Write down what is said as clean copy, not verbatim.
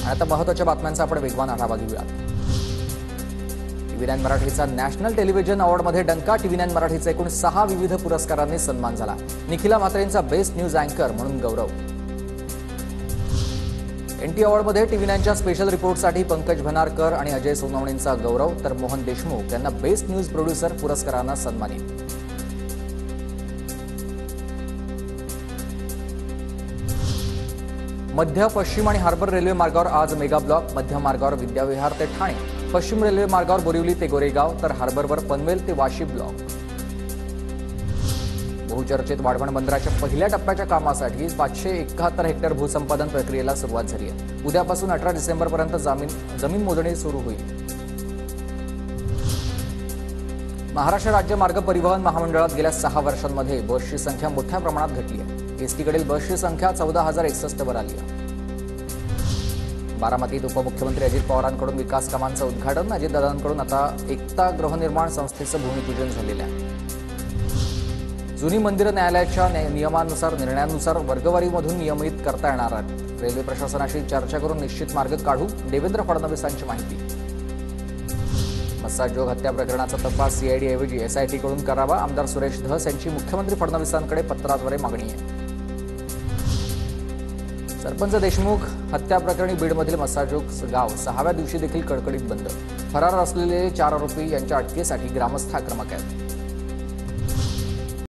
आता महत्त्वाच्या बातम्यांचा आपण वेगवान आढावा घेऊयात। टीव्ही 9 मराठीचा नॅशनल टेलिव्हिजन अवॉर्डमध्ये डंका। टीव्ही 9 मराठीचा एकूण 6 विविध पुरस्कारांनी सन्मान झाला। निखिला म्हात्रेंचा बेस्ट न्यूज अँकर म्हणून गौरव। N t अवॉर्डमध्ये TV 9च्या special रिपोर्टसाठी Pankaj Bhanarkar आणि अजय सोनवणेंचा गौरव, तर मोहन देशमुख यांना बेस्ट न्यूज प्रोड्युसर पुरस्कारानं सन्मानित। मध्य, पश्चिम आणि हार्बर रेल्वे मार्गावर आज मेगा ब्लॉक। मध्य मार्गावर विद्याविहार ते ठाणे, पश्चिम रेल्वे मार्गावर बोरिवली ते गोरेगाव, तर हार्बरवर पनवेल ते वाशी ब्लॉक। बहुचर्चित वाढवण बंदराच्या पहिल्या टप्प्याच्या कामासाठी 571 हेक्टर भूसंपादन प्रक्रियेला सुरुवात झाली आहे। उद्यापासून 18 डिसेंबरपर्यंत जमीन मोजणी सुरू होईल। महाराष्ट्र राज्य मार्ग परिवहन महामंडळात गेल्या 6 वर्षांमध्ये बसची संख्या मोठ्या प्रमाणात घटली आहे। एसटीकडील बसची संख्या 14,061 वर आली आहे। बारामतीत उपमुख्यमंत्री अजित पवारांकडून विकास कामांचं उद्घाटन। अजितदादांकडून आता एकता गृहनिर्माण संस्थेचं भूमिपूजन झालेलं आहे। जुनी मंदिरं न्यायालयाच्या निर्णयानुसार वर्गवारीमधून नियमित करता येणार आहेत। रेल्वे प्रशासनाशी चर्चा करून निश्चित मार्ग काढू, देवेंद्र फडणवीसांची माहिती। मस्साजोग हत्या प्रकरणाचा तपास सीआयडी ऐवजी एसआयटी कडून करावा, आमदार सुरेश धस यांची मुख्यमंत्री फडणवीसांकडे पत्राद्वारे मागणी आहे। सरपंच देशमुख हत्या प्रकरणी बीडमधील मस्साजोग गाव 6व्या दिवशी देखील कडकडीत बंद। फरार असलेले 4 आरोपी यांच्या अटकेसाठी ग्रामस्थ आक्रमक आहेत।